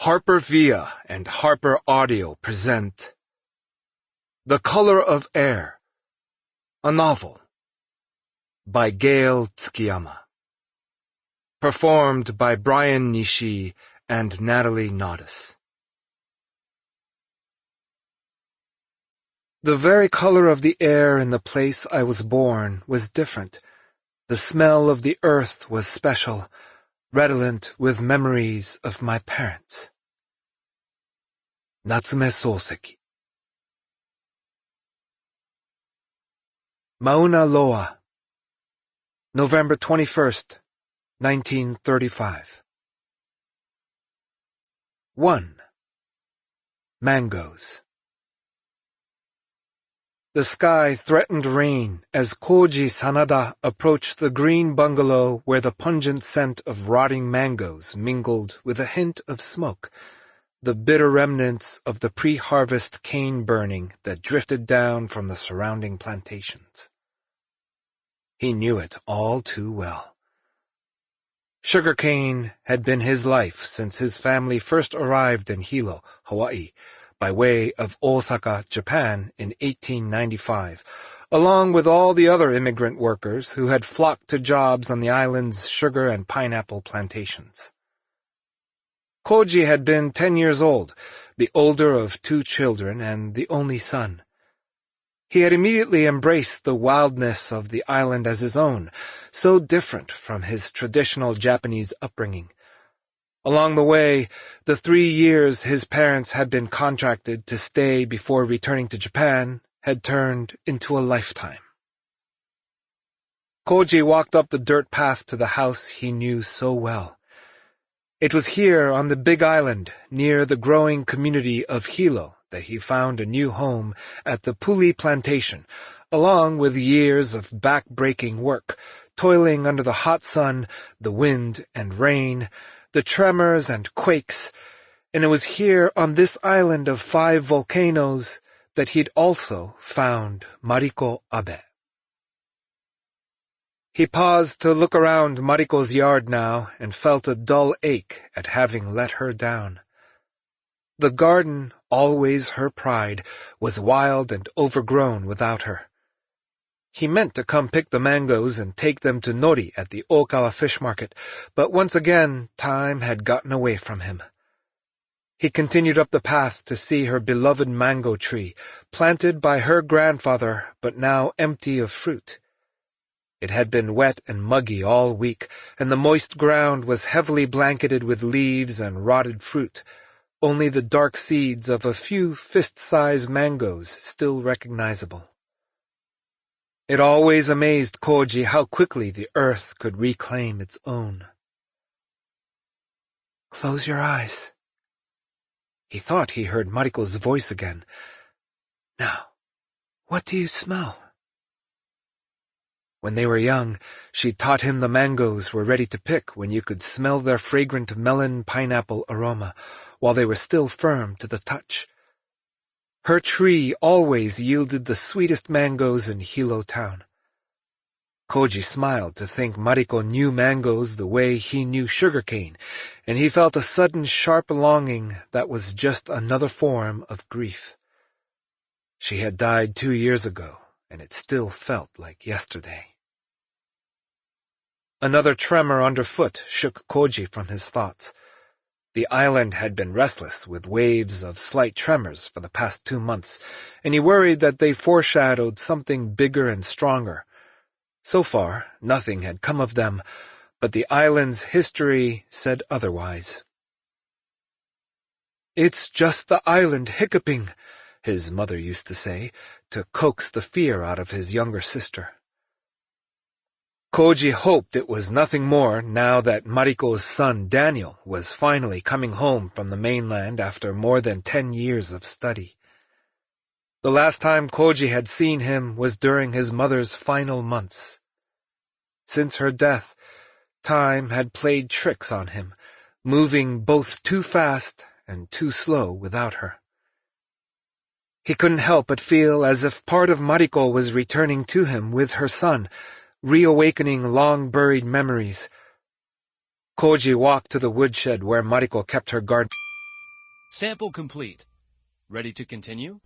Harper Via and Harper Audio present The Color of Air, a novel by Gail Tsukiyama. Performed by Brian Nishii and Natalie Naudus. The very color of the air in the place I was born was different. The smell of the earth was special, redolent with memories of my parents. Natsume Souseki. Mauna Loa, November 21st, 1935. 1. Mangoes. The sky threatened rain as Koji Sanada approached the green bungalow where the pungent scent of rotting mangoes mingled with a hint of smoke, the bitter remnants of the pre-harvest cane burning that drifted down from the surrounding plantations. He knew it all too well. Sugarcane had been his life since his family first arrived in Hilo, Hawaii, by way of Osaka, Japan in 1895, along with all the other immigrant workers who had flocked to jobs on the island's sugar and pineapple plantations. Koji had been 10 years old, the older of 2 children and the only son. He had immediately embraced the wildness of the island as his own, so different from his traditional Japanese upbringing. Along the way, the 3 years his parents had been contracted to stay before returning to Japan had turned into a lifetime. Koji walked up the dirt path to the house he knew so well. It was here on the Big Island, near the growing community of Hilo, that he found a new home at the Puli plantation, along with years of back-breaking work, toiling under the hot sun, the wind and rain, the tremors and quakes, and it was here on this island of 5 volcanoes that he'd also found Mariko Abe. He paused to look around Mariko's yard now and felt a dull ache at having let her down. The garden, always her pride, was wild and overgrown without her. He meant to come pick the mangoes and take them to Nori at the Okawa fish market, but once again time had gotten away from him. He continued up the path to see her beloved mango tree, planted by her grandfather but now empty of fruit. It had been wet and muggy all week, and the moist ground was heavily blanketed with leaves and rotted fruit, only the dark seeds of a few fist-sized mangoes still recognizable. It always amazed Koji how quickly the earth could reclaim its own. "Close your eyes." He thought he heard Mariko's voice again. "Now, what do you smell?" When they were young, she taught him the mangoes were ready to pick when you could smell their fragrant melon-pineapple aroma, while they were still firm to the touch. Her tree always yielded the sweetest mangoes in Hilo town. Koji smiled to think Mariko knew mangoes the way he knew sugarcane, and he felt a sudden sharp longing that was just another form of grief. She had died 2 years ago, and it still felt like yesterday. Another tremor underfoot shook Koji from his thoughts. The island had been restless with waves of slight tremors for the past 2 months, and he worried that they foreshadowed something bigger and stronger. So far, nothing had come of them, but the island's history said otherwise. "It's just the island hiccuping," his mother used to say, to coax the fear out of his younger sister. Koji hoped it was nothing more now that Mariko's son Daniel was finally coming home from the mainland after more than 10 years of study. The last time Koji had seen him was during his mother's final months. Since her death, time had played tricks on him, moving both too fast and too slow without her. He couldn't help but feel as if part of Mariko was returning to him with her son, reawakening long-buried memories. Koji walked to the woodshed where Mariko kept her garden. Sample complete. Ready to continue?